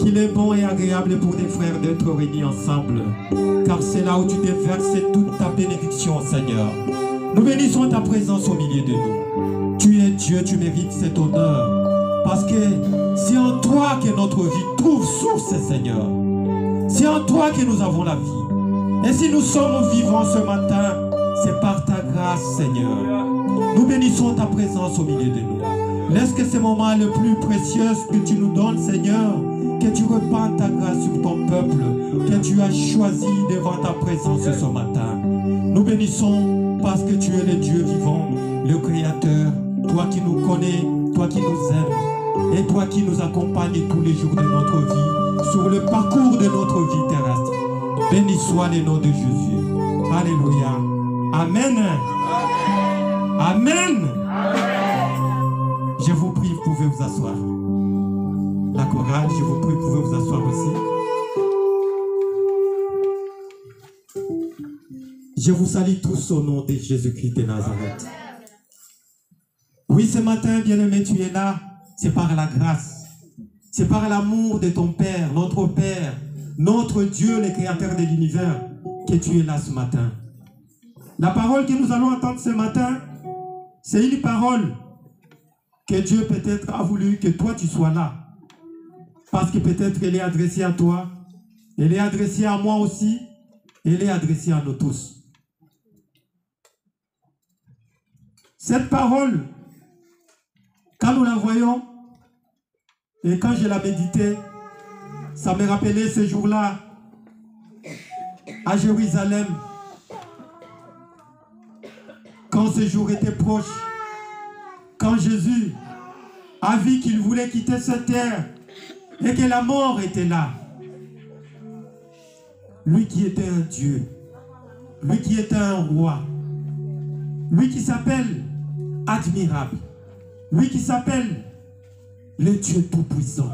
qu'il est bon et agréable pour des frères d'être réunis ensemble, car c'est là où tu déverses toute ta bénédiction, Seigneur. Nous bénissons ta présence au milieu de nous. Tu es Dieu, tu mérites cet honneur, parce que c'est en toi que notre vie trouve source, Seigneur. C'est en toi que nous avons la vie. Et si nous sommes vivants ce matin, c'est par ta grâce, Seigneur. Nous bénissons ta présence au milieu de nous. Laisse que ce moment le plus précieux que tu nous donnes, Seigneur, que tu répandes ta grâce sur ton peuple, que tu as choisi devant ta présence ce matin. Nous bénissons parce que tu es le Dieu vivant, le Créateur, toi qui nous connais, toi qui nous aimes, et toi qui nous accompagnes tous les jours de notre vie, sur le parcours de notre vie terrestre. Béni soit le nom de Jésus. Alléluia. Amen. Amen. Je vous prie, vous pouvez vous asseoir. La chorale, je vous prie, vous pouvez vous asseoir aussi. Je vous salue tous au nom de Jésus-Christ de Nazareth. Oui, ce matin, bien-aimé, tu es là. C'est par la grâce. C'est par l'amour de ton Père, notre Dieu, le Créateur de l'univers, que tu es là ce matin. La parole que nous allons entendre ce matin, c'est une parole que Dieu peut-être a voulu que toi tu sois là. Parce que peut-être elle est adressée à toi, elle est adressée à moi aussi, elle est adressée à nous tous. Cette parole, quand nous la voyons, et quand je la méditais, ça me rappelait ce jour-là, à Jérusalem, quand ce jour était proche, quand Jésus a vu qu'il voulait quitter cette terre et que la mort était là. Lui qui était un Dieu, lui qui était un roi, lui qui s'appelle admirable, lui qui s'appelle le Dieu tout-puissant,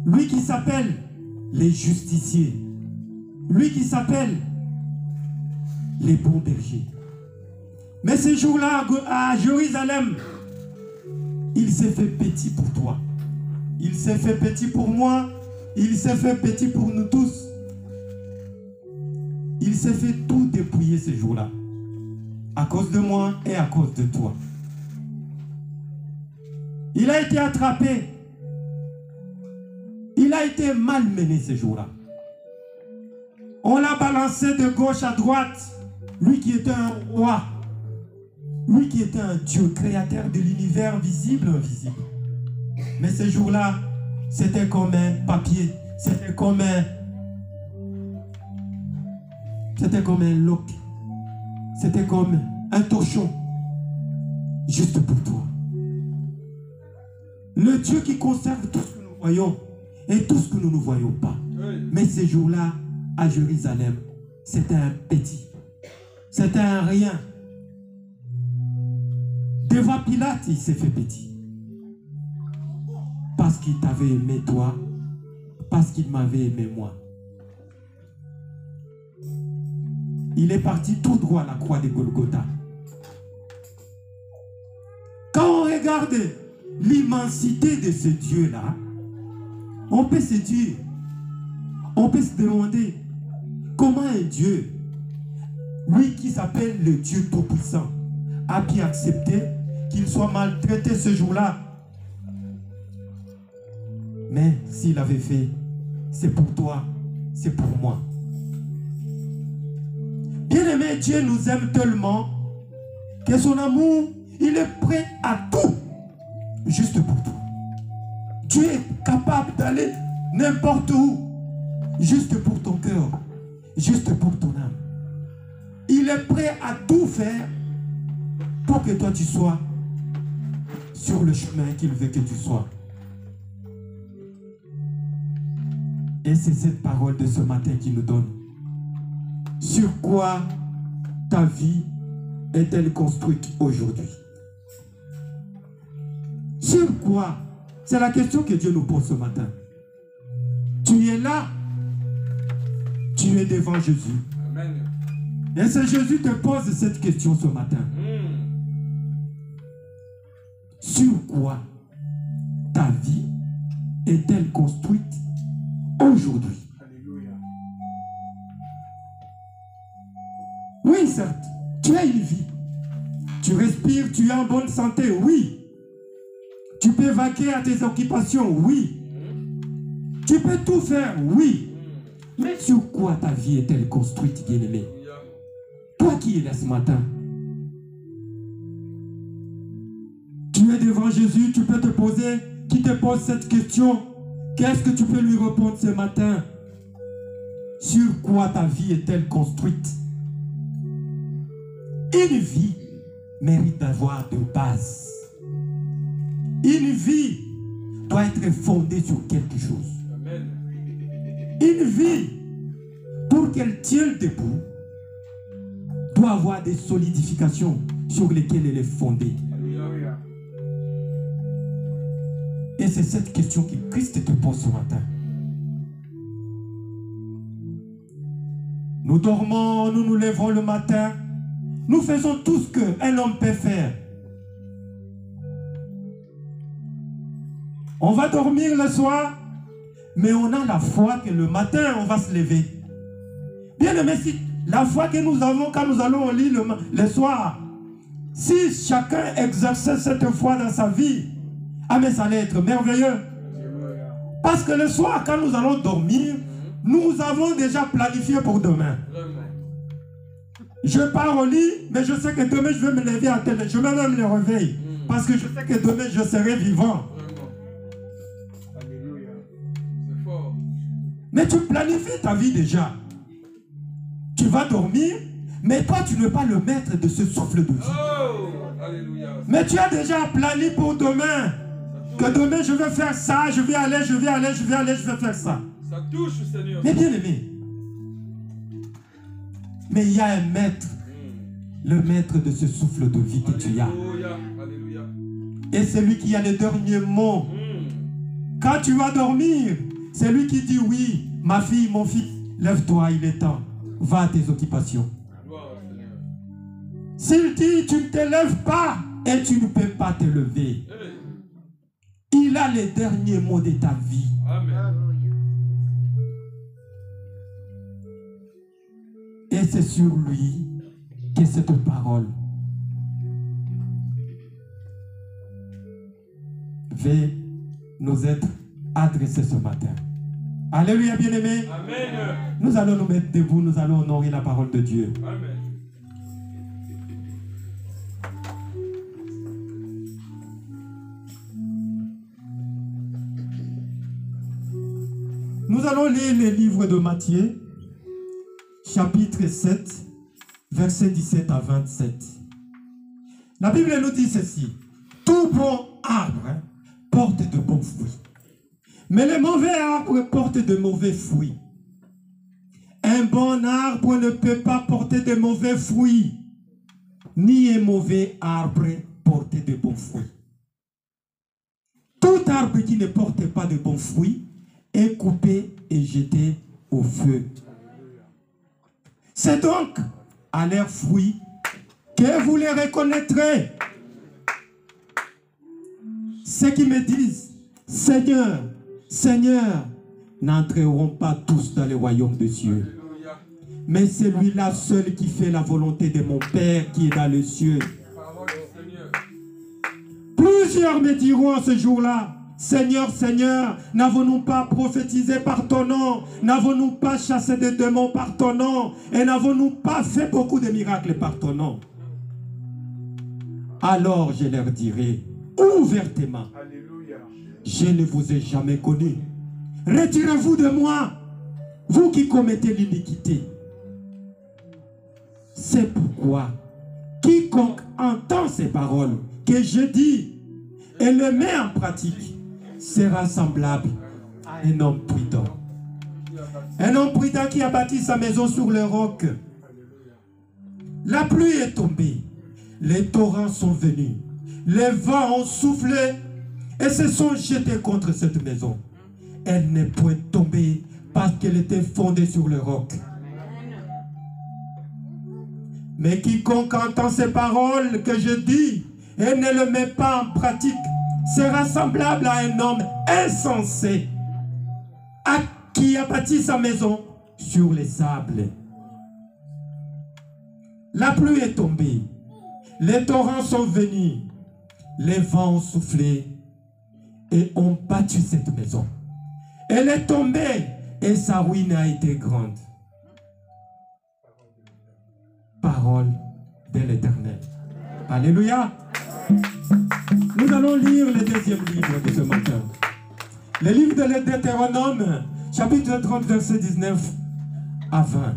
lui qui s'appelle les justiciers, lui qui s'appelle les bons bergers. Mais ce jour-là, à Jérusalem, il s'est fait petit pour toi. Il s'est fait petit pour moi. Il s'est fait petit pour nous tous. Il s'est fait tout dépouiller ce jour-là. À cause de moi et à cause de toi. Il a été attrapé. Il a été malmené ce jour-là. On l'a balancé de gauche à droite. Lui qui était un roi. Lui qui était un Dieu créateur de l'univers visible et invisible. Mais ce jour-là, c'était comme un papier. C'était comme un loc. C'était comme un torchon. Juste pour toi. Le Dieu qui conserve tout ce que nous voyons et tout ce que nous ne voyons pas. Mais ce jour-là, à Jérusalem, c'était un petit. C'était un rien. Devant Pilate, il s'est fait petit. Parce qu'il t'avait aimé toi, parce qu'il m'avait aimé moi. Il est parti tout droit à la croix de Golgotha. Quand on regarde l'immensité de ce Dieu-là, on peut se dire, on peut se demander comment un Dieu, lui qui s'appelle le Dieu Tout-Puissant, a pu accepter qu'il soit maltraité ce jour-là. Mais s'il avait fait, c'est pour toi, c'est pour moi. Bien-aimé, Dieu nous aime tellement que son amour, il est prêt à tout, juste pour toi. Dieu est capable d'aller n'importe où, juste pour ton cœur, juste pour ton âme. Il est prêt à tout faire pour que toi tu sois sur le chemin qu'il veut que tu sois. Et c'est cette parole de ce matin qui nous donne. Sur quoi ta vie est-elle construite aujourd'hui? Sur quoi? C'est la question que Dieu nous pose ce matin. Tu es là, tu es devant Jésus. Amen. Et c'est Jésus te pose cette question ce matin. Sur quoi ta vie est-elle construite aujourd'hui. Oui, certes, tu as une vie. Tu respires, tu es en bonne santé, oui. Tu peux vaquer à tes occupations, oui. Tu peux tout faire, oui. Mais sur quoi ta vie est-elle construite, bien-aimé? Toi qui es là ce matin, tu es devant Jésus, tu peux te poser, qui te pose cette question, qu'est-ce que tu peux lui répondre ce matin? Sur quoi ta vie est-elle construite? Une vie mérite d'avoir de base. Une vie doit être fondée sur quelque chose. Amen. Une vie, pour qu'elle tienne debout, doit avoir des solidifications sur lesquelles elle est fondée. Et c'est cette question que Christ te pose ce matin. Nous dormons, nous nous lèverons le matin. Nous faisons tout ce qu'un homme peut faire. On va dormir le soir, mais on a la foi que le matin, on va se lever. Bien aimé, si la foi que nous avons quand nous allons au lit le soir, si chacun exerçait cette foi dans sa vie, ah mais ça allait être merveilleux. Parce que le soir, quand nous allons dormir, nous avons déjà planifié pour demain. Je pars au lit, mais je sais que demain je vais me lever à tel. Je vais même le réveil. Parce que je sais que demain je serai vivant. Alléluia. C'est fort. Mais tu planifies ta vie déjà. Tu vas dormir, mais toi tu n'es pas le maître de ce souffle de vie. Oh, alléluia. Mais tu as déjà planifié pour demain. Que demain je vais faire ça, je vais aller, je vais faire ça. Ça touche, Seigneur. Mais bien aimé. Mais il y a un maître, le maître de ce souffle de vie que tu as. Alléluia. Et c'est lui qui a les derniers mots. Quand tu vas dormir, c'est lui qui dit oui, ma fille, mon fils, lève-toi, il est temps. Va à tes occupations. S'il dit tu ne te lèves pas et tu ne peux pas te lever, il a les derniers mots de ta vie. Amen. Et c'est sur lui que cette parole va nous être adressée ce matin. Alléluia, bien-aimés. Amen. Nous allons nous mettre debout, nous allons honorer la parole de Dieu. Amen. Nous allons lire les livres de Matthieu, chapitre 7, versets 17 à 27. La Bible nous dit ceci. Tout bon arbre porte de bons fruits, mais les mauvais arbres portent de mauvais fruits. Un bon arbre ne peut pas porter de mauvais fruits, ni un mauvais arbre porter de bons fruits. Tout arbre qui ne porte pas de bons fruits est coupé et jeté au feu. C'est donc à leurs fruits que vous les reconnaîtrez. Ceux qui me disent, Seigneur, Seigneur, n'entreront pas tous dans le royaume de Dieu. Mais celui-là seul qui fait la volonté de mon Père qui est dans les cieux. Plusieurs me diront à ce jour-là, Seigneur, Seigneur, n'avons-nous pas prophétisé par ton nom? N'avons-nous pas chassé des démons par ton nom? Et n'avons-nous pas fait beaucoup de miracles par ton nom? Alors je leur dirai ouvertement, je ne vous ai jamais connu. Retirez-vous de moi, vous qui commettez l'iniquité. C'est pourquoi quiconque entend ces paroles que je dis et les met en pratique sera semblable à un homme prudent. Un homme prudent qui a bâti sa maison sur le roc. La pluie est tombée, les torrents sont venus, les vents ont soufflé et se sont jetés contre cette maison. Elle n'est point tombée parce qu'elle était fondée sur le roc. Mais quiconque entend ces paroles que je dis et ne le met pas en pratique sera semblable à un homme insensé qui a bâti sa maison sur les sables. La pluie est tombée, les torrents sont venus, les vents ont soufflé et ont battu cette maison. Elle est tombée et sa ruine a été grande. Parole de l'Éternel. Alléluia. Nous allons lire le deuxième livre de ce matin. Le livre de Deutéronome, chapitre 30, verset 19 à 20.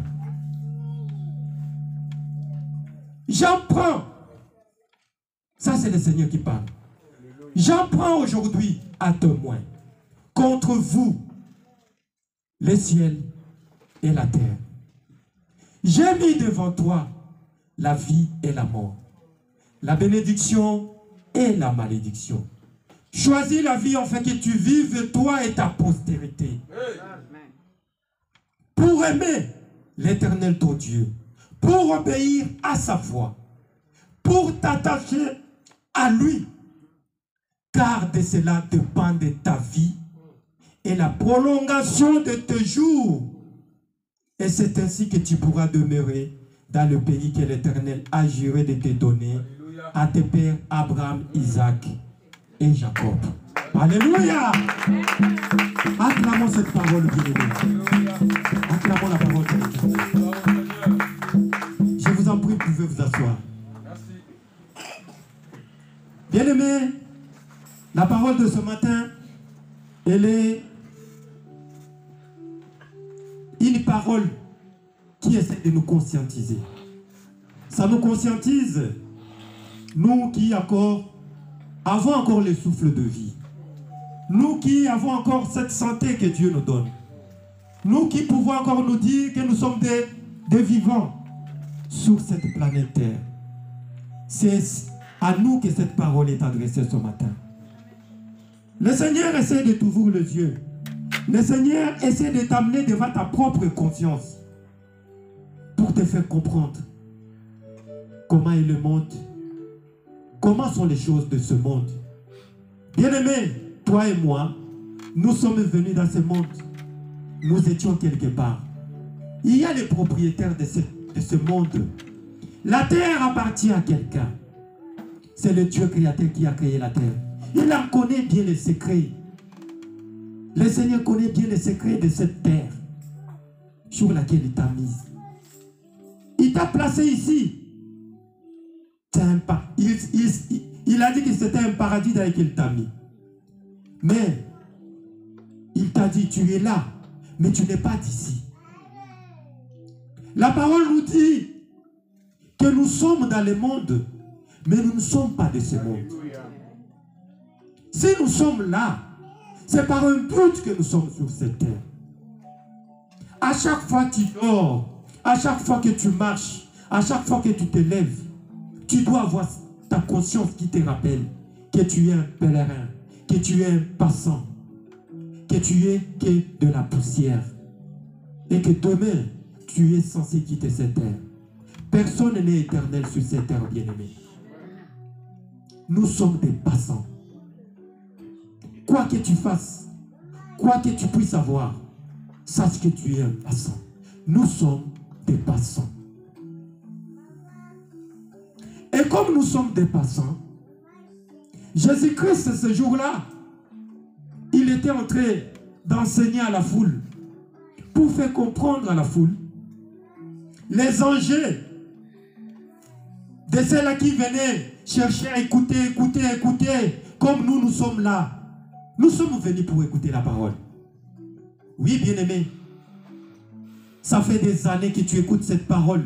J'en prends. Ça, c'est le Seigneur qui parle. J'en prends aujourd'hui à témoin contre vous, les ciels et la terre. J'ai mis devant toi la vie et la mort, la bénédiction et la malédiction. Choisis la vie afin que tu vives, toi et ta postérité. Pour aimer l'Éternel ton Dieu, pour obéir à sa voix, pour t'attacher à lui, car de cela dépend de ta vie et la prolongation de tes jours. Et c'est ainsi que tu pourras demeurer dans le pays que l'Éternel a juré de te donner à tes pères Abraham, Isaac et Jacob. Alléluia! Acclamons cette parole bien-aimée. Acclamons la parole de l'Éternel. Je vous en prie, vous pouvez vous asseoir. Bien-aimés, la parole de ce matin, elle est une parole qui essaie de nous conscientiser. Ça nous conscientise, nous qui avons encore le souffle de vie. Nous qui avons encore cette santé que Dieu nous donne. Nous qui pouvons encore nous dire que nous sommes des vivants sur cette planète Terre. C'est à nous que cette parole est adressée ce matin. Le Seigneur essaie de t'ouvrir les yeux. Le Seigneur essaie de t'amener devant ta propre conscience pour te faire comprendre comment est le monde, comment sont les choses de ce monde. Bien-aimés, toi et moi, nous sommes venus dans ce monde. Nous étions quelque part. Il y a les propriétaires de ce monde. La terre appartient à quelqu'un. C'est le Dieu créateur qui a créé la terre. Il en connaît bien les secrets. Le Seigneur connaît bien les secrets de cette terre sur laquelle il t'a mise. Il t'a placé ici. Il a dit que c'était un paradis dans lequel il t'a mis. Mais il t'a dit, tu es là, mais tu n'es pas d'ici. La parole nous dit que nous sommes dans le monde, mais nous ne sommes pas de ce monde. Si nous sommes là, c'est par un but que nous sommes sur cette terre. À chaque fois que tu dors, à chaque fois que tu marches, à chaque fois que tu te lèves, tu dois avoir ta conscience qui te rappelle que tu es un pèlerin, que tu es un passant, que tu es que de la poussière et que demain, tu es censé quitter cette terre. Personne n'est éternel sur cette terre, bien-aimé. Nous sommes des passants. Quoi que tu fasses, quoi que tu puisses avoir, sache que tu es un passant. Nous sommes des passants. Et comme nous sommes des passants, Jésus-Christ, ce jour-là, il était en train d'enseigner à la foule pour faire comprendre à la foule les enjeux de ceux-là qui venaient chercher à écouter, comme nous sommes là. Nous sommes venus pour écouter la parole. Oui, bien-aimé. Ça fait des années que tu écoutes cette parole.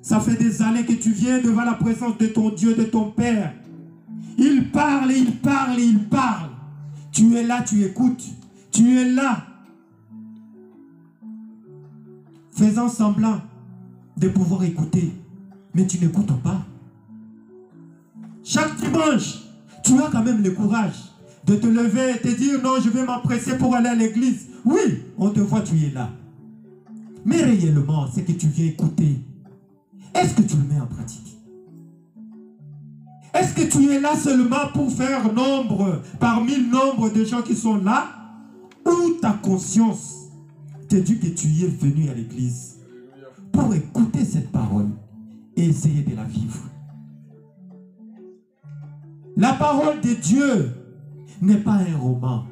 Ça fait des années que tu viens devant la présence de ton Dieu, de ton Père. Il parle, il parle, il parle. Tu es là, tu écoutes. Tu es là. Faisant semblant de pouvoir écouter. Mais tu n'écoutes pas. Chaque dimanche, tu as quand même le courage de te lever et te dire non, je vais m'empresser pour aller à l'église. Oui, on te voit, tu es là. Mais réellement, c'est que tu viens écouter. Est-ce que tu le mets en pratique? Est-ce que tu es là seulement pour faire nombre parmi le nombre de gens qui sont là? Ou ta conscience te dit que tu y es venu à l'église pour écouter cette parole et essayer de la vivre. La parole de Dieu n'est pas un roman.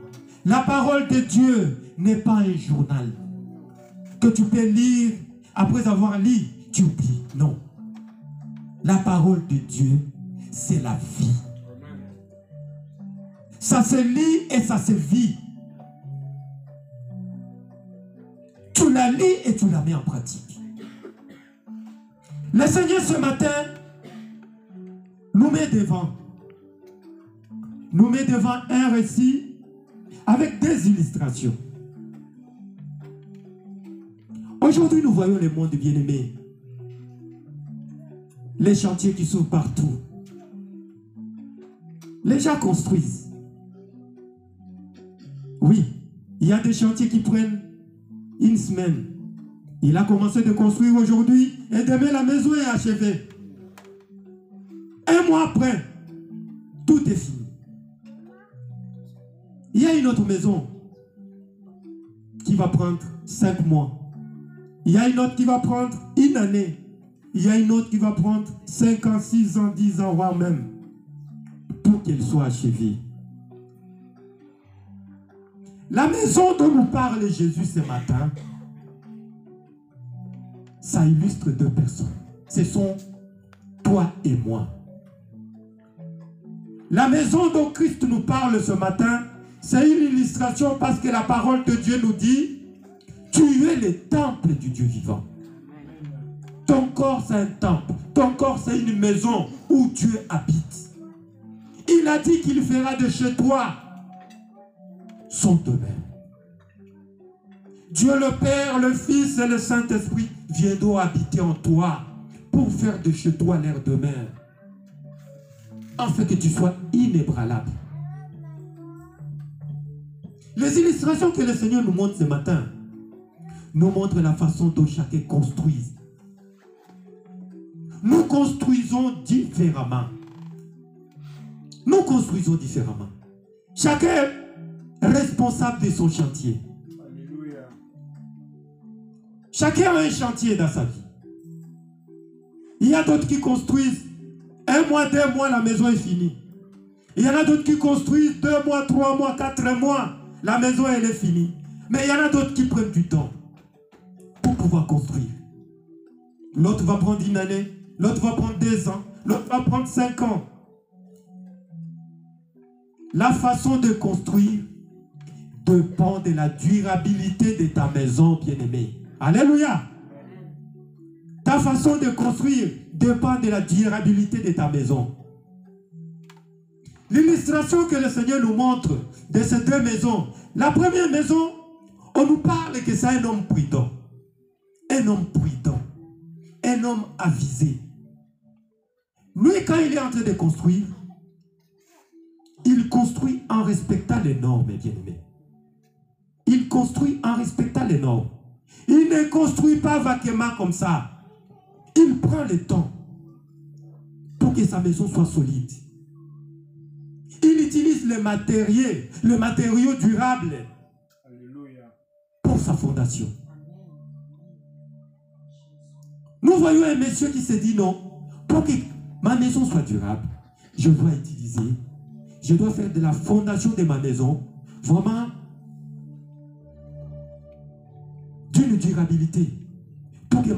La parole de Dieu n'est pas un journal que tu peux lire, après avoir lu, tu oublies. Non. La parole de Dieu, c'est la vie. Ça se lit et ça se vit. Tu la lis et tu la mets en pratique. Le Seigneur ce matin nous met devant un récit avec des illustrations. Aujourd'hui, nous voyons le monde bien-aimé. Les chantiers qui sont partout. Les gens construisent. Oui, il y a des chantiers qui prennent une semaine. Il a commencé de construire aujourd'hui et demain la maison est achevée. Un mois après, tout est fini. Il y a une autre maison qui va prendre 5 mois. Il y a une autre qui va prendre une année. Il y a une autre qui va prendre 5 ans, 6 ans, 10 ans, voire même, pour qu'elle soit achevée. La maison dont nous parle Jésus ce matin, ça illustre 2 personnes. Ce sont toi et moi. La maison dont Christ nous parle ce matin, c'est une illustration parce que la parole de Dieu nous dit, tu es le temple du Dieu vivant. Ton corps c'est un temple, ton corps c'est une maison où Dieu habite. Il a dit qu'il fera de chez toi son demeure. Dieu le Père, le Fils et le Saint-Esprit viendront habiter en toi pour faire de chez toi leur demeure. Afin que tu sois inébranlable. Les illustrations que le Seigneur nous montre ce matin nous montrent la façon dont chacun construit. Nous construisons différemment. Nous construisons différemment. Chacun est responsable de son chantier. Alléluia. Chacun a un chantier dans sa vie. Il y a d'autres qui construisent 1 mois, 2 mois, la maison est finie. Il y en a d'autres qui construisent 2 mois, 3 mois, 4 mois, la maison elle est finie. Mais il y en a d'autres qui prennent du temps pour pouvoir construire. L'autre va prendre une année, l'autre va prendre 2 ans, l'autre va prendre 5 ans. La façon de construire dépend de la durabilité de ta maison, bien-aimée. Alléluia. Ta façon de construire dépend de la durabilité de ta maison. L'illustration que le Seigneur nous montre de ces 2 maisons. La première maison, on nous parle que c'est un homme prudent. Un homme prudent. Un homme avisé. Lui, quand il est en train de construire, il construit en respectant les normes, bien-aimés. Il construit en respectant les normes. Il ne construit pas vaguement comme ça. Il prend le temps pour que sa maison soit solide. Il utilise le matériau durable pour sa fondation. Nous voyons un monsieur qui se dit non, pour que ma maison soit durable, je dois faire de la fondation de ma maison vraiment d'une durabilité pour que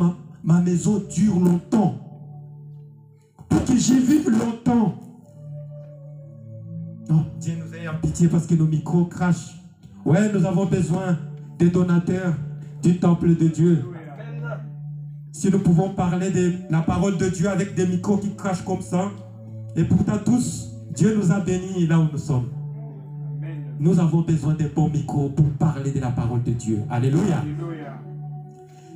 ma maison dure longtemps, pour que j'y vive longtemps. Oh, Dieu nous ait en pitié parce que nos micros crachent. Ouais, nous avons besoin des donateurs du temple de Dieu. Si nous pouvons parler de la parole de Dieu avec des micros qui crachent comme ça, et pourtant tous, Dieu nous a bénis là où nous sommes. Nous avons besoin des bons micros pour parler de la parole de Dieu. Alléluia. Alléluia.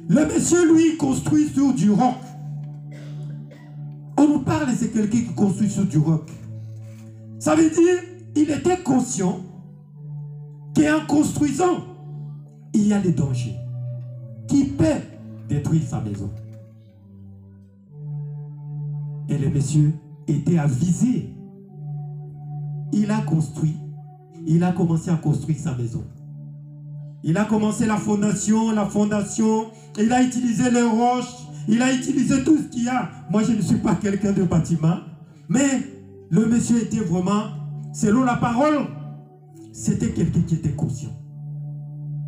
Le monsieur, lui, construit sur du roc. On nous parle, c'est quelqu'un qui construit sur du roc. Ça veut dire, il était conscient qu'en construisant, il y a des dangers qui peuvent détruire sa maison. Et le monsieur était avisé. Il a construit. Il a commencé à construire sa maison. Il a commencé la fondation, il a utilisé les roches, il a utilisé tout ce qu'il y a. Moi, je ne suis pas quelqu'un de bâtiment, mais le monsieur était vraiment, selon la parole, c'était quelqu'un qui était conscient.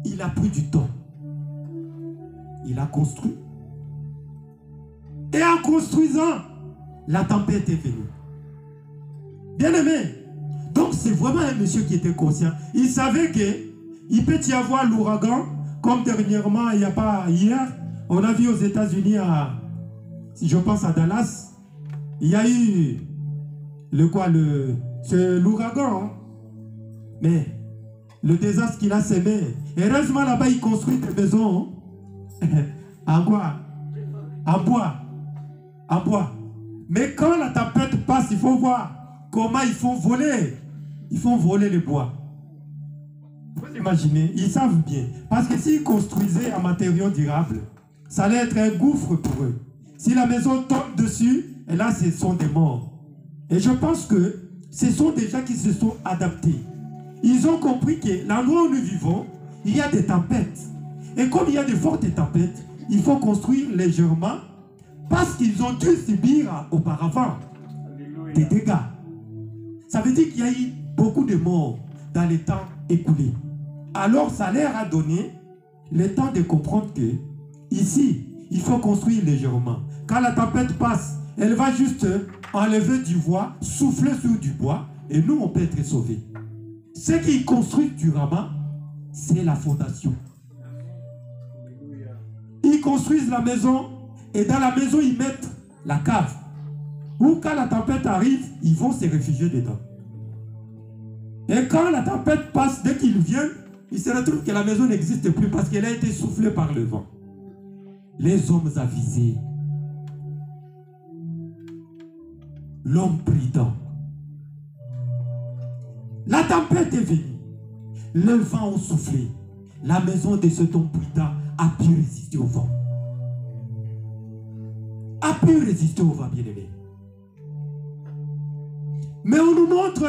Il a pris du temps. Il a construit. Et en construisant, la tempête est venue. Bien aimé. Donc c'est vraiment un monsieur qui était conscient. Il savait qu'il peut y avoir l'ouragan, comme dernièrement, il n'y a pas hier, on a vu aux États-Unis, si je pense à Dallas, il y a eu l'ouragan. Hein? Mais le désastre qu'il a semé, heureusement là-bas, il construit des maisons en quoi? En bois. En bois. Mais quand la tempête passe, il faut voir comment ils font voler. Ils font voler les bois. Vous imaginez, ils savent bien. Parce que s'ils construisaient en matériaux durables, ça allait être un gouffre pour eux. Si la maison tombe dessus, et là, ce sont des morts. Et je pense que ce sont des gens qui se sont adaptés. Ils ont compris que l'endroit où nous vivons, il y a des tempêtes. Et comme il y a de fortes tempêtes, il faut construire légèrement parce qu'ils ont dû subir auparavant des dégâts. Ça veut dire qu'il y a eu beaucoup de morts dans les temps écoulés. Alors ça leur a donné le temps de comprendre que ici, il faut construire légèrement. Quand la tempête passe, elle va juste enlever du bois, souffler sur du bois, et nous, on peut être sauvés. Ce qui construit durablement, c'est la fondation. Ils construisent la maison, et dans la maison, ils mettent la cave. Ou quand la tempête arrive, ils vont se réfugier dedans. Et quand la tempête passe, dès qu'ils viennent, ils se retrouvent que la maison n'existe plus parce qu'elle a été soufflée par le vent. Les hommes avisés. L'homme prudent. La tempête est venue. Le vent a soufflé. La maison de cet homme prudent a pu résister au vent. A pu résister au vent, bien-aimé. Mais on nous montre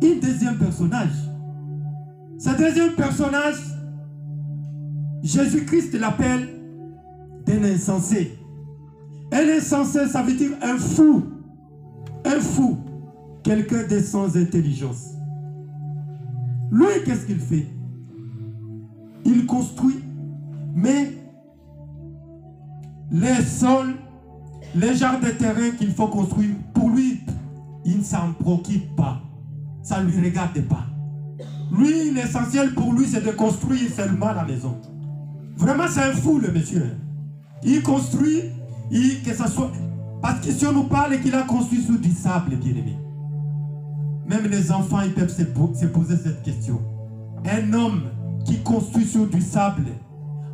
un deuxième personnage. Ce deuxième personnage, Jésus-Christ l'appelle d'un insensé. Un insensé, ça veut dire un fou. Un fou. Quelqu'un de sans intelligence. Lui, qu'est-ce qu'il fait? Il construit, mais les sols, les genres de terrain qu'il faut construire, pour lui, il ne s'en préoccupe pas. Ça ne lui regarde pas. Lui, l'essentiel pour lui, c'est de construire seulement la maison. Vraiment, c'est un fou, le monsieur. Il construit, que ça soit... Parce que si on nous parle qu'il a construit sur du sable, bien aimé. Même les enfants, ils peuvent se poser cette question. Un homme qui construit sur du sable,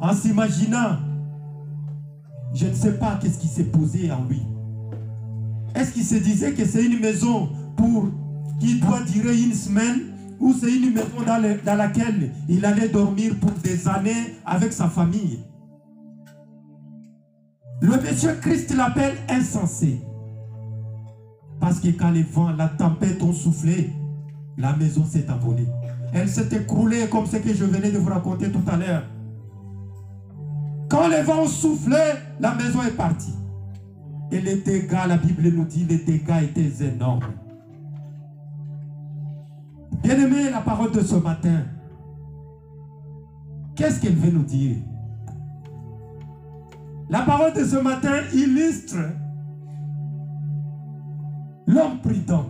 en s'imaginant, je ne sais pas qu'est-ce qui s'est posé en lui. Est-ce qu'il se disait que c'est une maison qui doit durer une semaine, ou c'est une maison dans laquelle il allait dormir pour des années avec sa famille? Le monsieur Christ l'appelle insensé. Parce que quand les vents, la tempête ont soufflé, la maison s'est envolée. Elle s'est écroulée comme ce que je venais de vous raconter tout à l'heure. Quand les vents ont soufflé, la maison est partie. Et les dégâts, la Bible nous dit, les dégâts étaient énormes. Bien-aimé, la parole de ce matin, qu'est-ce qu'elle veut nous dire? La parole de ce matin illustre l'homme prudent.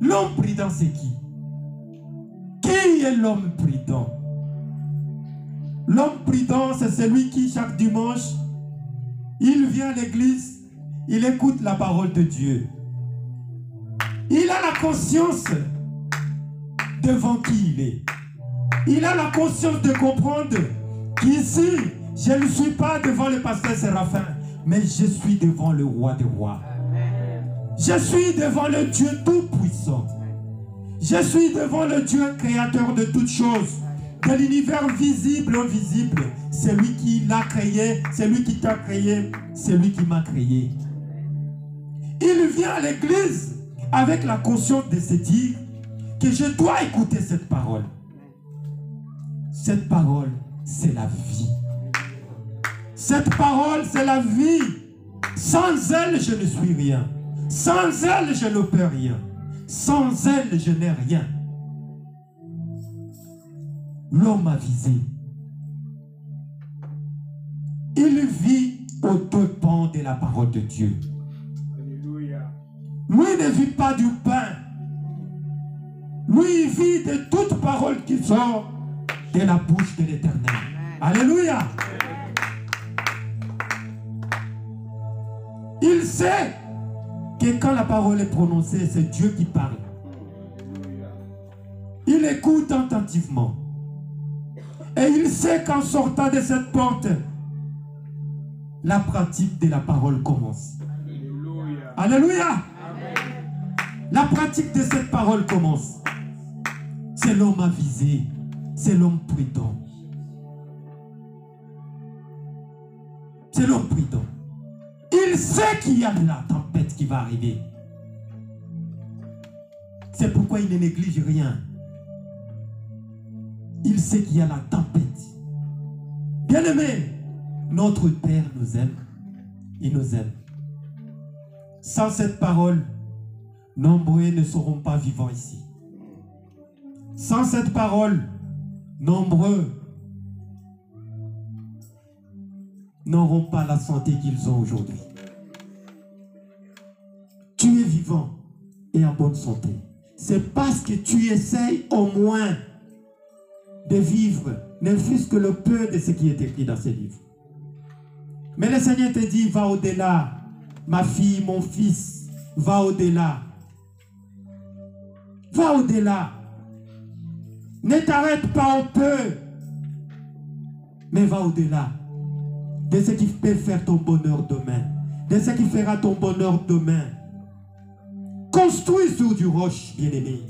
L'homme prudent, c'est qui? Qui est l'homme prudent? L'homme prudent, c'est celui qui, chaque dimanche, il vient à l'église, il écoute la parole de Dieu. Il a la conscience devant qui il est. Il a la conscience de comprendre qu'ici, je ne suis pas devant le pasteur Séraphin, mais je suis devant le roi des rois. Je suis devant le Dieu tout-puissant. Je suis devant le Dieu créateur de toutes choses, de l'univers visible, invisible. C'est lui qui l'a créé, c'est lui qui t'a créé, c'est lui qui m'a créé. Il vient à l'église avec la conscience de se dire que je dois écouter cette parole. Cette parole, c'est la vie. Cette parole, c'est la vie. Sans elle, je ne suis rien. Sans elle, je ne peux rien. Sans elle, je n'ai rien. L'homme avisé, il vit aux deux pans de la parole de Dieu. Alléluia. Lui ne vit pas du pain. Lui, il vit de toute parole qui sort de la bouche de l'Éternel. Alléluia. Il sait que quand la parole est prononcée, c'est Dieu qui parle. Il écoute attentivement. Et il sait qu'en sortant de cette porte, la pratique de la parole commence. Alléluia. Alléluia. Amen. La pratique de cette parole commence. C'est l'homme avisé. C'est l'homme prudent. C'est l'homme prudent. Il sait qu'il y a de la tempête qui va arriver. C'est pourquoi il ne néglige rien. Il sait qu'il y a la tempête. Bien-aimé, notre Père nous aime. Il nous aime. Sans cette parole, nombreux ne seront pas vivants ici. Sans cette parole, nombreux n'auront pas la santé qu'ils ont aujourd'hui. Tu es vivant et en bonne santé. C'est parce que tu essayes au moins de vivre, ne fût-ce que le peu de ce qui est écrit dans ces livres. Mais le Seigneur te dit, va au-delà. Ma fille, mon fils, va au-delà. Va au-delà. Ne t'arrête pas au peu, mais va au-delà de ce qui peut faire ton bonheur demain, de ce qui fera ton bonheur demain. Construis sur du roche, bien-aimé.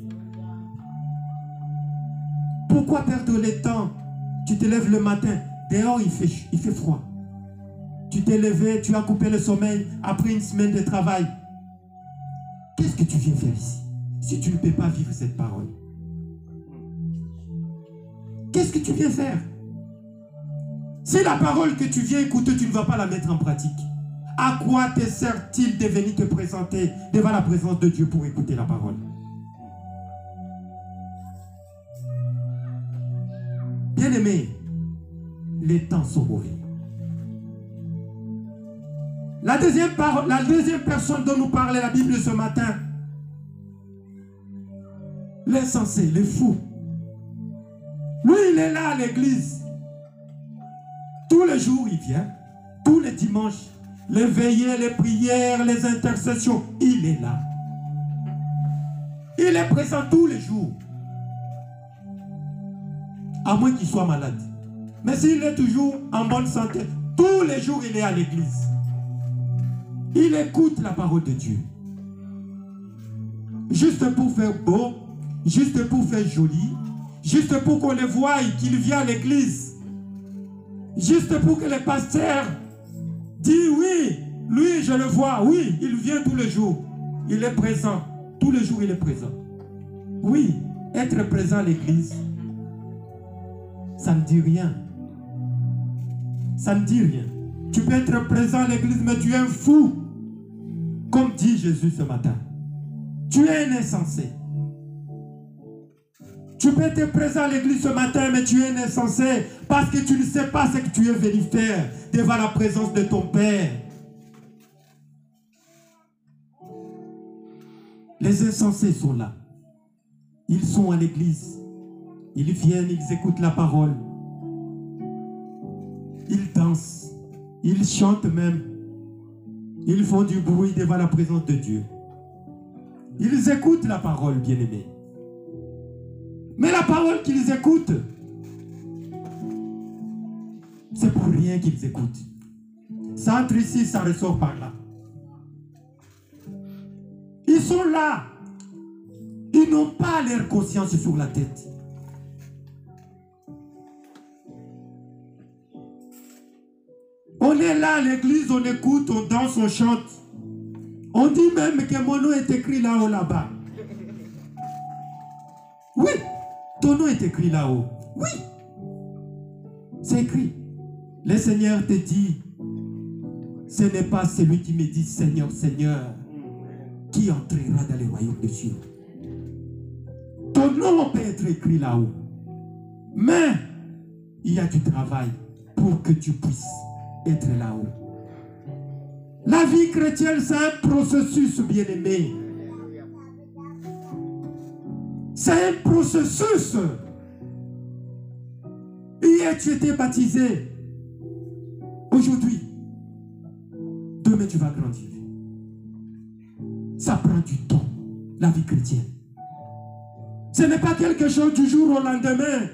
Pourquoi perdre le temps? Tu te lèves le matin, dehors il fait froid. Tu t'es levé, tu as coupé le sommeil après une semaine de travail. Qu'est-ce que tu viens faire ici si tu ne peux pas vivre cette parole? Qu'est-ce que tu viens faire? Si la parole que tu viens écouter, tu ne vas pas la mettre en pratique, à quoi te sert-il de venir te présenter devant la présence de Dieu pour écouter la parole? Bien-aimés, les temps sont mauvais. La deuxième personne dont nous parlait la Bible ce matin, l'insensé, le fou. Lui, il est là à l'église. Tous les jours, il vient. Tous les dimanches. Les veillées, les prières, les intercessions. Il est là. Il est présent tous les jours. À moins qu'il soit malade. Mais s'il est toujours en bonne santé, tous les jours, il est à l'église. Il écoute la parole de Dieu. Juste pour faire beau, juste pour faire joli, juste pour qu'on le voie qu'il vient à l'église. Juste pour que les pasteurs disent oui, lui je le vois, oui, il vient tous les jours. Il est présent, tous les jours il est présent. Oui, être présent à l'église, ça ne dit rien. Ça ne dit rien. Tu peux être présent à l'église, mais tu es un fou. Comme dit Jésus ce matin. Tu es un insensé. Tu peux être présent à l'église ce matin, mais tu es un insensé parce que tu ne sais pas ce que tu es venu faire devant la présence de ton Père. Les insensés sont là. Ils sont à l'église. Ils viennent, ils écoutent la parole. Ils dansent. Ils chantent même. Ils font du bruit devant la présence de Dieu. Ils écoutent la parole, bien-aimés. Mais la parole qu'ils écoutent, c'est pour rien qu'ils écoutent. Ça entre ici, ça ressort par là. Ils sont là. Ils n'ont pas leur conscience sur la tête. On est là à l'église, on écoute, on danse, on chante. On dit même que mon nom est écrit là-haut, là-bas. Oui, ton nom est écrit là-haut. Oui, C'est écrit. Le Seigneur te dit, ce n'est pas celui qui me dit Seigneur, Seigneur, qui entrera dans le royaume de Dieu. Ton nom peut être écrit là-haut. Mais il y a du travail pour que tu puisses être là-haut. La vie chrétienne, c'est un processus, bien-aimé. C'est un processus. Hier, tu étais baptisé. Aujourd'hui, demain, tu vas grandir. Ça prend du temps, la vie chrétienne. Ce n'est pas quelque chose du jour au lendemain.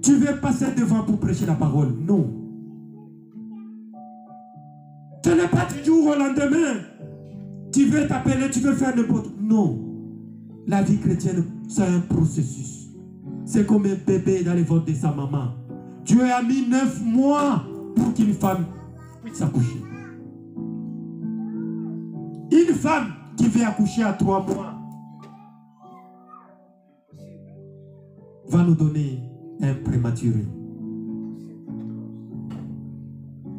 Tu veux passer devant pour prêcher la parole. Non. Ce n'est pas du jour au lendemain. Tu veux t'appeler, tu veux faire n'importe quoi. Non. La vie chrétienne, c'est un processus. C'est comme un bébé dans les ventres de sa maman. Dieu a mis 9 mois pour qu'une femme puisse accoucher. Une femme qui veut accoucher à 3 mois va nous donner un prématuré.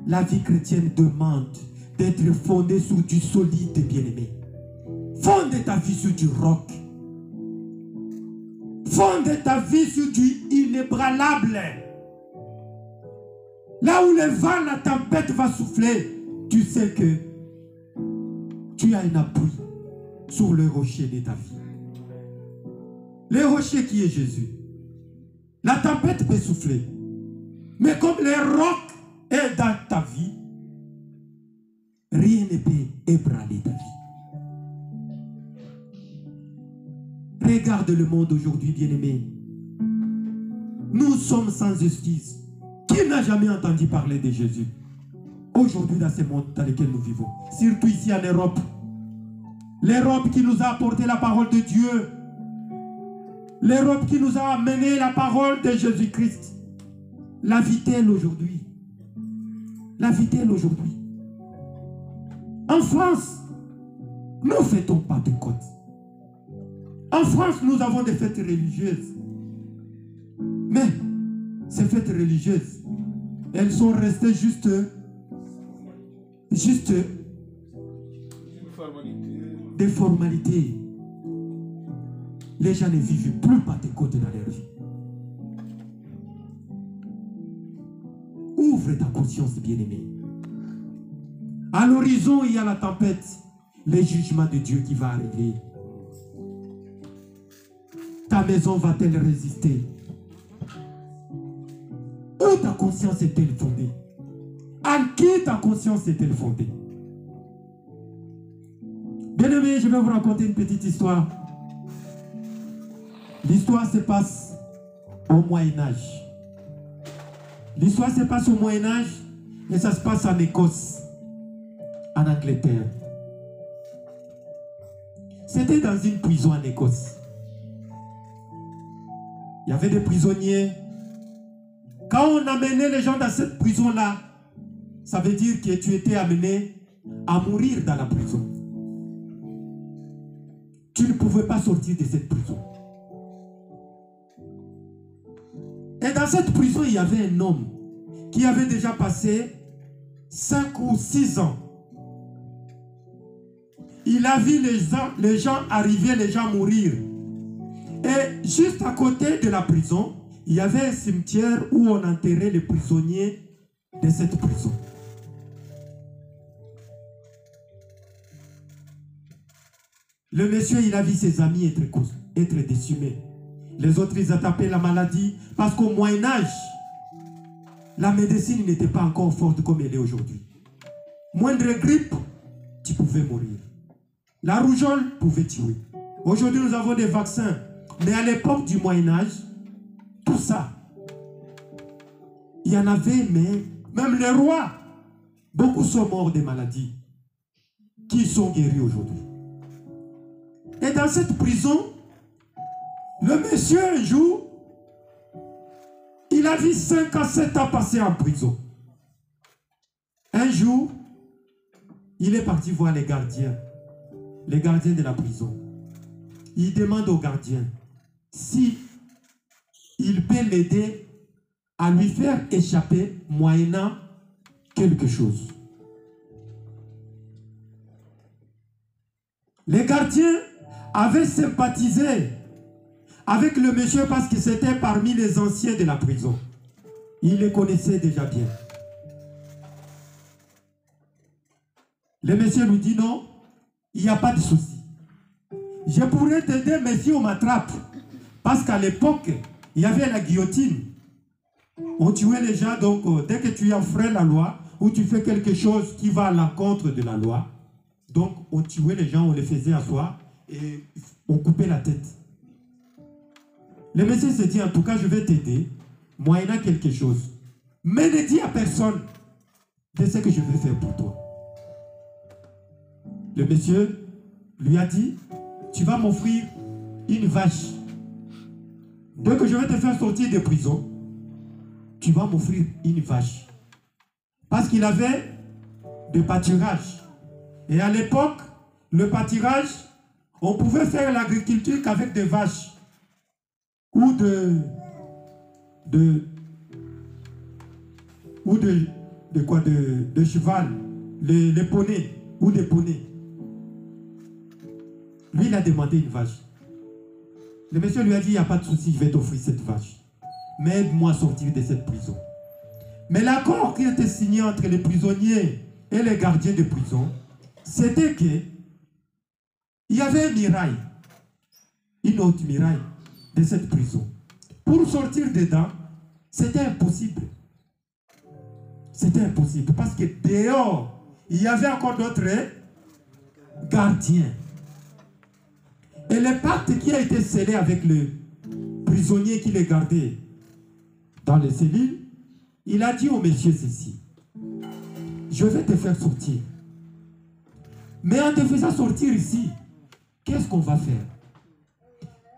La vie chrétienne demande d'être fondée sur du solide, bien-aimé. Fonde ta vie sur du roc. Fonde ta vie sur du inébranlable. Là où le vent, la tempête va souffler, tu sais que tu as un appui sur le rocher de ta vie. Le rocher qui est Jésus. La tempête peut souffler. Mais comme le roc est dans ta vie, rien ne peut ébranler ta vie. Regarde le monde aujourd'hui, bien-aimé. Nous sommes sans excuse. Qui n'a jamais entendu parler de Jésus? Aujourd'hui, dans ce monde dans lequel nous vivons, surtout ici en Europe, l'Europe qui nous a apporté la parole de Dieu, l'Europe qui nous a amené la parole de Jésus-Christ, la vit-elle aujourd'hui? La vit-elle aujourd'hui? En France, nous fêtons Pentecôte. En France, nous avons des fêtes religieuses. Mais ces fêtes religieuses, elles sont restées juste des formalités. Les gens ne vivent plus Pentecôte dans leur vie. Ouvre ta conscience, bien-aimé. À l'horizon, il y a la tempête, le jugement de Dieu qui va arriver. Ta maison va-t-elle résister? Où ta conscience est-elle fondée? En qui ta conscience est-elle fondée? Bien-aimé, je vais vous raconter une petite histoire. L'histoire se passe au Moyen-Âge. L'histoire se passe au Moyen-Âge et ça se passe en Écosse, en Angleterre. C'était dans une prison en Écosse. Il y avait des prisonniers. Quand on amenait les gens dans cette prison-là, ça veut dire que tu étais amené à mourir dans la prison. Tu ne pouvais pas sortir de cette prison. Et dans cette prison, il y avait un homme qui avait déjà passé 5 ou 6 ans. Il a vu les gens arriver, les gens mourir. Et juste à côté de la prison, il y avait un cimetière où on enterrait les prisonniers de cette prison. Le monsieur, il a vu ses amis être décimés. Les autres, ils attrapaient la maladie parce qu'au Moyen-Âge, la médecine n'était pas encore forte comme elle est aujourd'hui. Moindre grippe, tu pouvais mourir. La rougeole pouvait tuer. Aujourd'hui, nous avons des vaccins. Mais à l'époque du Moyen-Âge, tout ça, il y en avait, mais même les rois, beaucoup sont morts des maladies qui sont guéris aujourd'hui. Et dans cette prison, le monsieur, un jour, il a vu 5 à 7 ans passer en prison. Un jour, il est parti voir les gardiens de la prison. Il demande aux gardiens si il peut l'aider à lui faire échapper moyennant quelque chose. Les gardiens avaient sympathisé avec le monsieur parce que c'était parmi les anciens de la prison. Ils les connaissaient déjà bien. Le monsieur lui dit non, il n'y a pas de souci. Je pourrais t'aider, mais si on m'attrape. Parce qu'à l'époque, il y avait la guillotine. On tuait les gens, donc dès que tu enfreins la loi, ou tu fais quelque chose qui va à l'encontre de la loi, donc on tuait les gens, on les faisait asseoir et on coupait la tête. Le monsieur se dit, en tout cas, je vais t'aider, moyennant quelque chose. Mais ne dis à personne de ce que je vais faire pour toi. Le monsieur lui a dit, tu vas m'offrir une vache. Dès que je vais te faire sortir de prison, tu vas m'offrir une vache. Parce qu'il avait des pâturages. Et à l'époque, le pâturage, on pouvait faire l'agriculture qu'avec des vaches. Ou de cheval, les poneys, ou des poneys. Lui, il a demandé une vache. Le monsieur lui a dit, il n'y a pas de souci, je vais t'offrir cette vache. Mais aide-moi à sortir de cette prison. Mais l'accord qui était signé entre les prisonniers et les gardiens de prison, c'était que il y avait un muraille, une haute muraille de cette prison. Pour sortir dedans, c'était impossible. C'était impossible parce que dehors, il y avait encore d'autres gardiens. Et le pacte qui a été scellé avec le prisonnier qui les gardait dans les cellules, il a dit au monsieur ceci, je vais te faire sortir. Mais en te faisant sortir ici, qu'est-ce qu'on va faire?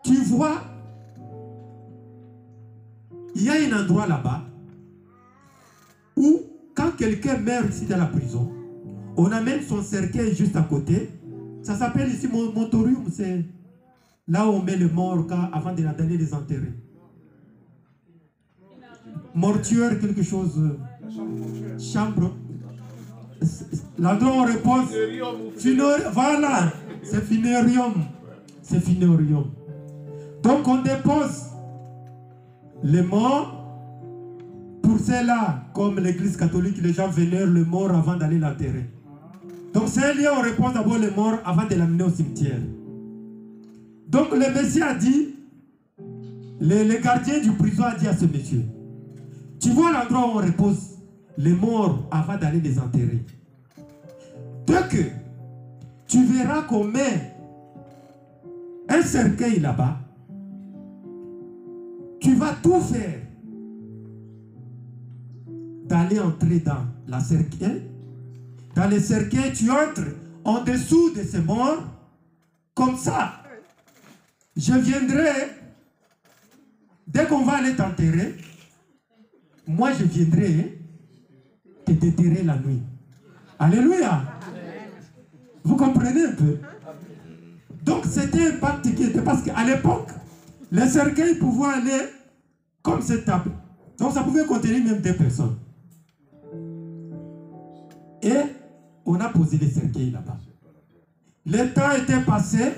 Tu vois, il y a un endroit là-bas où quand quelqu'un meurt ici dans la prison, on amène son cercueil juste à côté. Ça s'appelle ici montorium, c'est là où on met le mort avant d'aller les enterrer. Mortuaire, quelque chose. Chambre. L'endroit où on repose. Voilà, c'est finérium. C'est finérium. Donc on dépose les morts. Pour cela, comme l'église catholique, les gens vénèrent le mort avant d'aller l'enterrer. Donc c'est un lieu où on repose d'abord les morts avant de l'amener au cimetière. Donc le Messie a dit, le gardien du prison a dit à ce monsieur, tu vois l'endroit où on repose les morts avant d'aller les enterrer. Dès que tu verras qu'on met un cercueil là-bas, tu vas tout faire d'aller entrer dans la cercueil. Dans le cercueil, tu entres en dessous de ces morts. Comme ça, je viendrai, dès qu'on va aller t'enterrer, moi je viendrai te déterrer la nuit. Alléluia. Vous comprenez un peu? Donc c'était un pacte qui était, parce qu'à l'époque, les cercueils pouvaient aller comme cette table. Donc ça pouvait contenir même 2 personnes. Et on a posé les cercueils là-bas. Le temps était passé.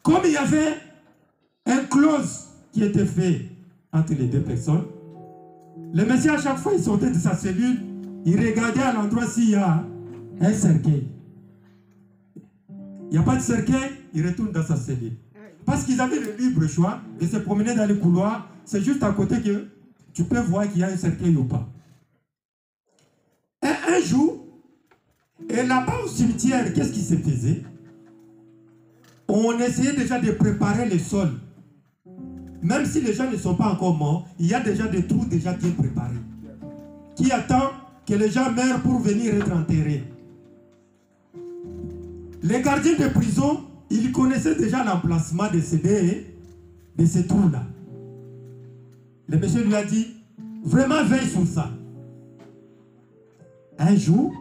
Comme il y avait un clause qui était fait entre les 2 personnes, le Messie à chaque fois il sortait de sa cellule, il regardait à l'endroit s'il y a un cercueil. Il n'y a pas de cercueil, il retourne dans sa cellule. Parce qu'ils avaient le libre choix de se promener dans les couloirs. C'est juste à côté que tu peux voir qu'il y a un cercueil ou pas. Et un jour, et là-bas au cimetière, qu'est-ce qui se faisait? On essayait déjà de préparer le sol. Même si les gens ne sont pas encore morts, il y a déjà des trous déjà bien préparés. Qui attend que les gens meurent pour venir être enterrés. Les gardiens de prison, ils connaissaient déjà l'emplacement de ces trous-là. Le monsieur lui a dit, vraiment veille sur ça. Un jour,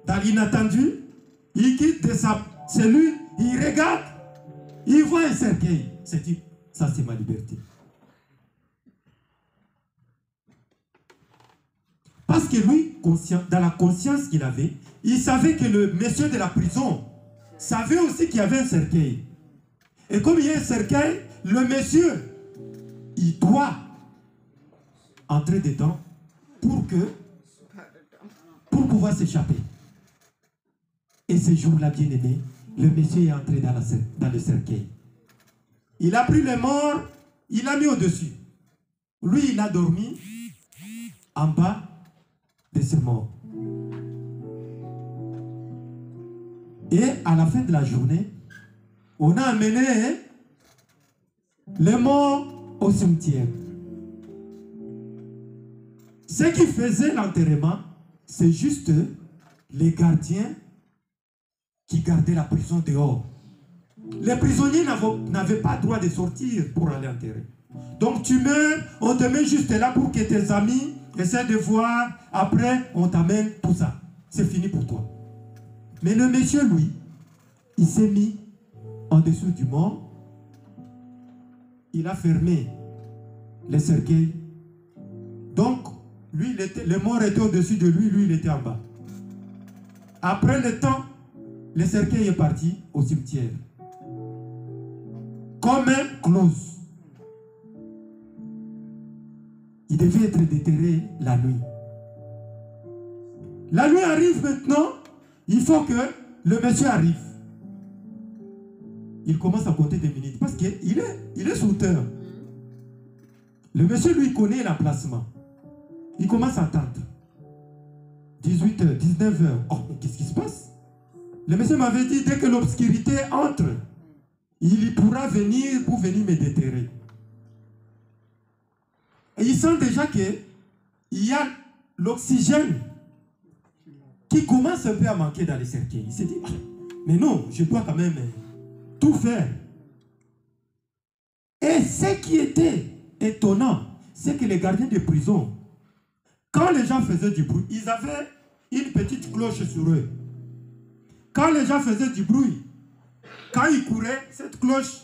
dans l'inattendu, il quitte de sa cellule, il regarde, il voit un cercueil. Il se dit, ça c'est ma liberté. Parce que lui, dans la conscience qu'il avait, il savait que le monsieur de la prison savait aussi qu'il y avait un cercueil. Et comme il y a un cercueil, le monsieur, il doit entrer dedans pour pouvoir s'échapper. Et ce jour-là, bien aimé, le monsieur est entré dans le cercueil. Il a pris les morts, il l'a mis au-dessus. Lui, il a dormi en bas de ces morts. Et à la fin de la journée, on a amené les morts au cimetière. Ce qui faisait l'enterrement, c'est juste les gardiens qui gardaient la prison dehors. Les prisonniers n'avaient pas droit de sortir pour aller enterrer. Donc tu meurs, on te met juste là pour que tes amis essaient de voir. Après, on t'amène tout ça. C'est fini pour toi. Mais le monsieur, lui, il s'est mis en dessous du mort. Il a fermé les cercueils. Donc, lui, le mort était au-dessus de lui, lui, il était en bas. Après le temps, le cercueil est parti au cimetière. Comme un close. Il devait être déterré la nuit. La nuit arrive maintenant, il faut que le monsieur arrive. Il commence à compter des minutes parce qu'il est sous terre. Le monsieur, lui, connaît l'emplacement. Il commence à attendre. 18h, 19h. Oh, mais qu'est-ce qui se passe? Le monsieur m'avait dit, dès que l'obscurité entre, il pourra venir pour venir me déterrer. Et il sent déjà qu'il y a l'oxygène qui commence un peu à manquer dans les cercueils. Il s'est dit, mais non, je dois quand même tout faire. Et ce qui était étonnant, c'est que les gardiens de prison, quand les gens faisaient du bruit, ils avaient une petite cloche sur eux. Quand les gens faisaient du bruit, quand ils couraient, cette cloche,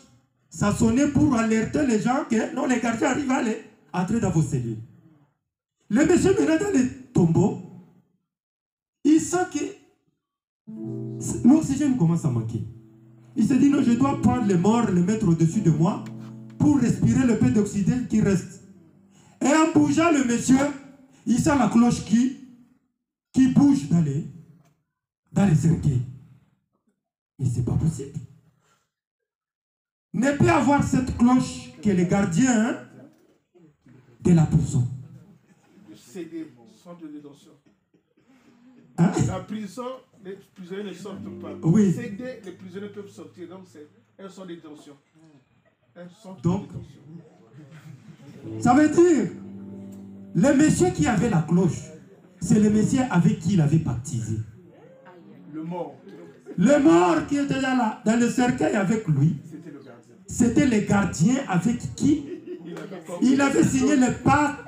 ça sonnait pour alerter les gens que non, les gardiens arrivent à aller entrer dans vos cellules. Le monsieur maintenant dans les tombeaux, il sent que l'oxygène commence à manquer. Il se dit non, je dois prendre les morts, les mettre au-dessus de moi pour respirer le peu d'oxygène qui reste. Et en bougeant le monsieur, il sent la cloche qui bouge dans les cercueils. Mais c'est pas possible. Ne peut avoir cette cloche que les gardiens de la prison. C'est des centres de détention. Hein? La prison, les prisonniers ne sortent pas. Oui. CD, les prisonniers peuvent sortir. Donc c'est un centre de détention. Un centre Donc, de détention. Ça veut dire, le monsieur qui avait la cloche, c'est le monsieur avec qui il avait baptisé. Le mort. Le mort qui était dans le cercueil avec lui, C'était le gardien. c'était les gardiens avec qui il avait signé le pacte,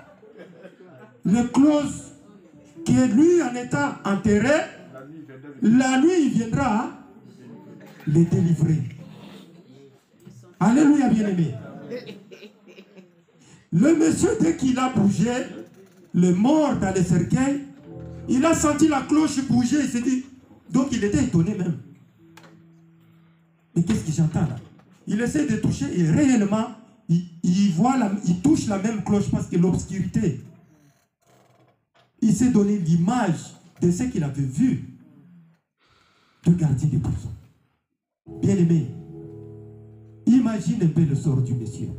le clause, que lui, en étant enterré, la nuit, il viendra les délivrer. Alléluia, bien-aimé. Le monsieur, dès qu'il a bougé, le mort dans le cercueil, il a senti la cloche bouger, il s'est dit, donc il était étonné même. Mais qu'est-ce que j'entends là? Il essaie de toucher et réellement, il touche la même cloche parce que l'obscurité. Il s'est donné l'image de ce qu'il avait vu de gardien de prison. Bien aimé, imagine un peu le sort du monsieur.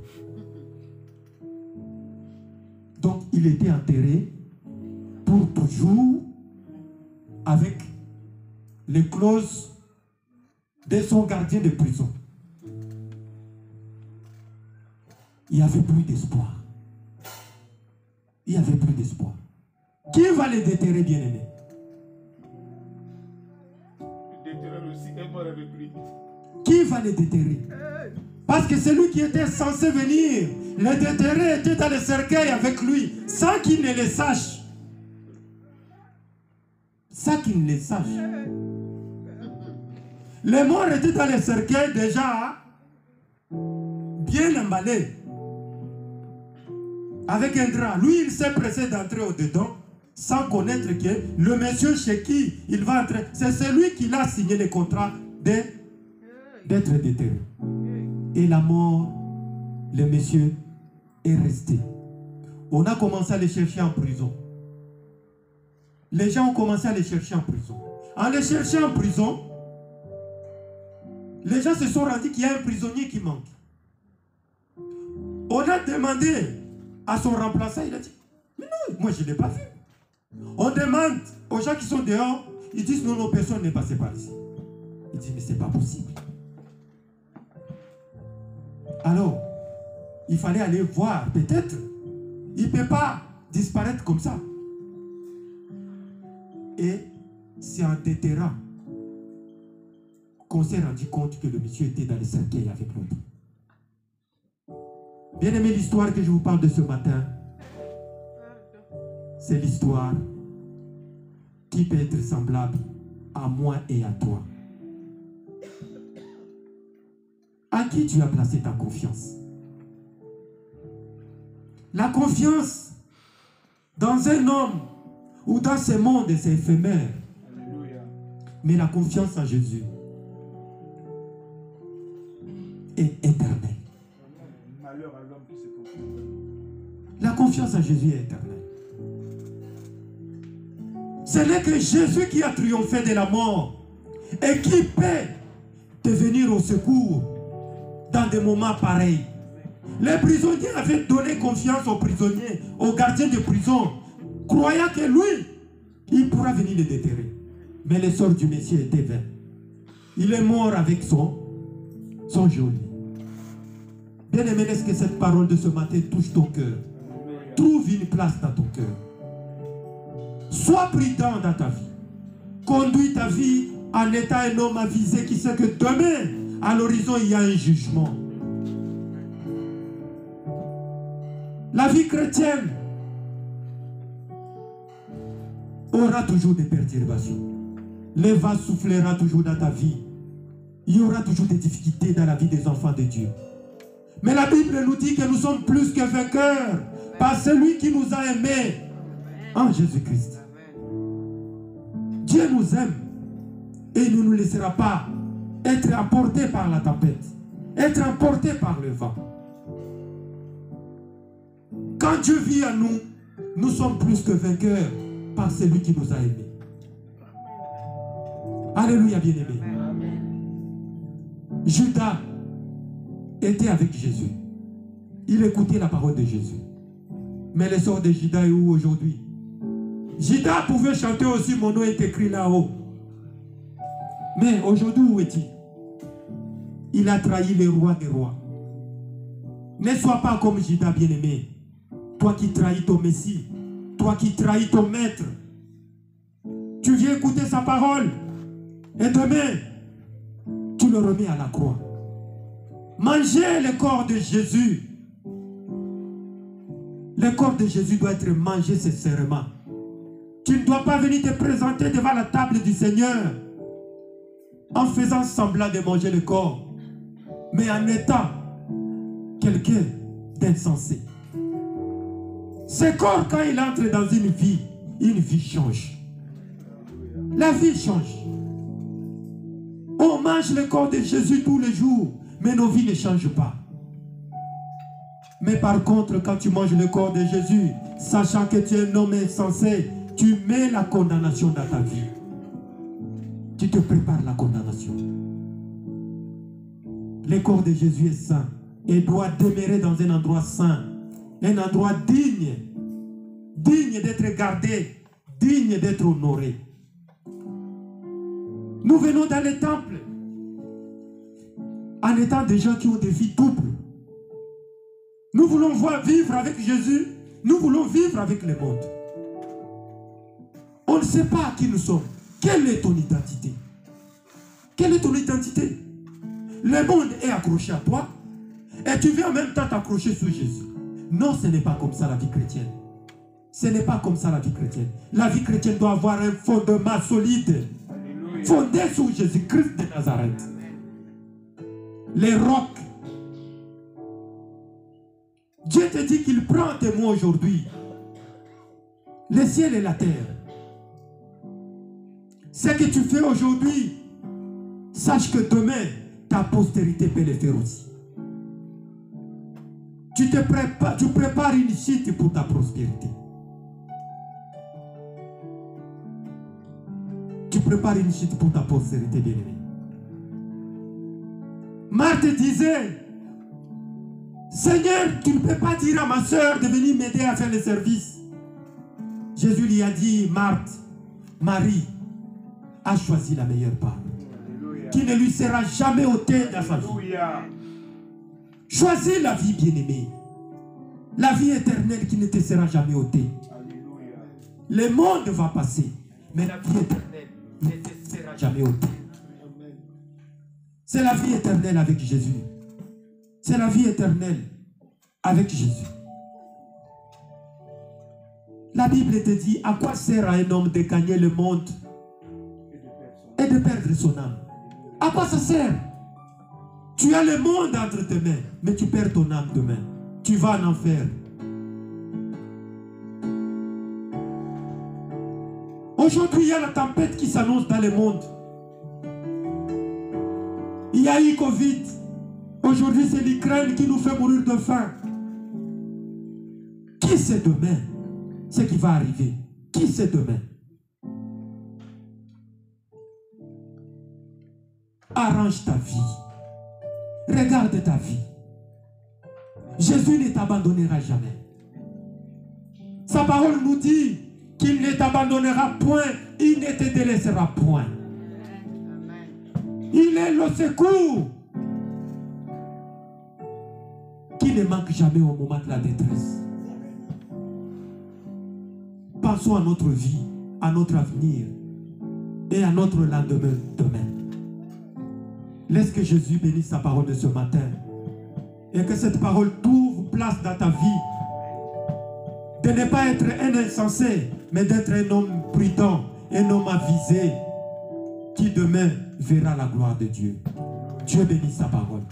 Donc il était enterré pour toujours avec les clauses de son gardien de prison. Il n'y avait plus d'espoir. Il n'y avait plus d'espoir. Qui va les déterrer, bien-aimés? Le déterreur aussi est mort avec lui. Qui va les déterrer? Parce que celui qui était censé venir les déterrer était dans le cercueil avec lui, sans qu'il ne le sache. Sans qu'il ne le sache. Les morts étaient dans le cercueil déjà bien emballés. Avec un drap. Lui, il s'est pressé d'entrer au-dedans sans connaître que le monsieur chez qui il va entrer, c'est celui qui l'a signé le contrat d'être déterré. Et la mort, le monsieur est resté. On a commencé à les chercher en prison. Les gens ont commencé à les chercher en prison. En les cherchant en prison, les gens se sont rendus qu'il y a un prisonnier qui manque. On a demandé à son remplaçant, il a dit, mais non, moi je ne l'ai pas vu. On demande aux gens qui sont dehors, ils disent, non, personne n'est passé par ici. Il dit, mais ce n'est pas possible. Alors, il fallait aller voir, peut-être, il ne peut pas disparaître comme ça. Et c'est en déterrant qu'on s'est rendu compte que le monsieur était dans le cercueil avec l'autre. Bien aimé, l'histoire que je vous parle de ce matin, c'est l'histoire qui peut être semblable à moi et à toi. À qui tu as placé ta confiance? La confiance dans un homme ou dans ce monde, c'est éphémère. Mais la confiance en Jésus est éternelle. Malheur à l'homme qui se confie. La confiance en Jésus est éternelle. Ce n'est que Jésus qui a triomphé de la mort et qui peut te venir au secours dans des moments pareils. Les prisonniers avaient donné confiance aux prisonniers, aux gardiens de prison, croyant que lui, il pourra venir les déterrer. Mais le sort du Messie était vain. Il est mort avec son geôlier. Bien aimé, est-ce que cette parole de ce matin touche ton cœur? Trouve une place dans ton cœur. Sois prudent dans ta vie. Conduis ta vie en étant un homme avisé qui sait que demain, à l'horizon, il y a un jugement. La vie chrétienne aura toujours des perturbations. Le vent soufflera toujours dans ta vie. Il y aura toujours des difficultés dans la vie des enfants de Dieu. Mais la Bible nous dit que nous sommes plus que vainqueurs par celui qui nous a aimés en Jésus-Christ. Dieu nous aime et il ne nous laissera pas être emportés par la tempête, être emportés par le vent. Quand Dieu vit en nous, nous sommes plus que vainqueurs par celui qui nous a aimés. Alléluia, bien-aimé. Judas était avec Jésus. Il écoutait la parole de Jésus. Mais le sort de Judas est où aujourd'hui? Judas pouvait chanter aussi, mon nom est écrit là-haut. Mais aujourd'hui, où est-il? Il a trahi le roi des rois. Ne sois pas comme Judas, bien-aimé. Toi qui trahis ton Messie, toi qui trahis ton maître. Tu viens écouter sa parole. Et demain, tu le remets à la croix. Manger le corps de Jésus. Le corps de Jésus doit être mangé sincèrement. Tu ne dois pas venir te présenter devant la table du Seigneur en faisant semblant de manger le corps, mais en étant quelqu'un d'insensé. Ce corps, quand il entre dans une vie change. La vie change. On mange le corps de Jésus tous les jours, mais nos vies ne changent pas. Mais par contre, quand tu manges le corps de Jésus, sachant que tu es un homme insensé, tu mets la condamnation dans ta vie. Tu te prépares la condamnation. Le corps de Jésus est saint et doit demeurer dans un endroit saint, un endroit digne, digne d'être gardé, digne d'être honoré. Nous venons dans les temples en étant des gens qui ont des vies doubles. Nous voulons vivre avec Jésus, nous voulons vivre avec le monde. On ne sait pas qui nous sommes. Quelle est ton identité? Quelle est ton identité? Le monde est accroché à toi et tu veux en même temps t'accrocher sur Jésus. Non, ce n'est pas comme ça la vie chrétienne. Ce n'est pas comme ça la vie chrétienne. La vie chrétienne doit avoir un fondement solide, fondé sur Jésus-Christ de Nazareth. Les rocs. Dieu te dit qu'il prend témoin aujourd'hui. le ciel et la terre. Ce que tu fais aujourd'hui, sache que demain, ta postérité peut le faire aussi. Tu prépares une chute pour ta prospérité. Tu prépares une chute pour ta postérité, bien-aimé. Marthe disait, Seigneur, tu ne peux pas dire à ma soeur de venir m'aider à faire le service. Jésus lui a dit, Marthe, Marie a choisi la meilleure part, qui ne lui sera jamais ôtée dans sa vie. Choisis la vie, bien-aimée. La vie éternelle qui ne te sera jamais ôtée. Le monde va passer, mais la vie éternelle ne te sera jamais ôtée. C'est la vie éternelle avec Jésus. C'est la vie éternelle avec Jésus. La Bible te dit, à quoi sert à un homme de gagner le monde et de perdre son âme? À quoi ça sert? Tu as le monde entre tes mains, mais tu perds ton âme demain. Tu vas en enfer. Aujourd'hui, il y a la tempête qui s'annonce dans le monde. Il y a eu Covid. Aujourd'hui, c'est l'Ukraine qui nous fait mourir de faim. Qui sait demain ce qui va arriver? Qui sait demain? Arrange ta vie. Regarde ta vie. Jésus ne t'abandonnera jamais. Sa parole nous dit qu'il ne t'abandonnera point, il ne te délaissera point. Il est le secours qui ne manque jamais au moment de la détresse. Pensons à notre vie, à notre avenir et à notre lendemain demain. Laisse que Jésus bénisse sa parole de ce matin et que cette parole trouve place dans ta vie. De ne pas être un insensé, mais d'être un homme prudent, un homme avisé qui demain verra la gloire de Dieu. Dieu bénisse sa parole.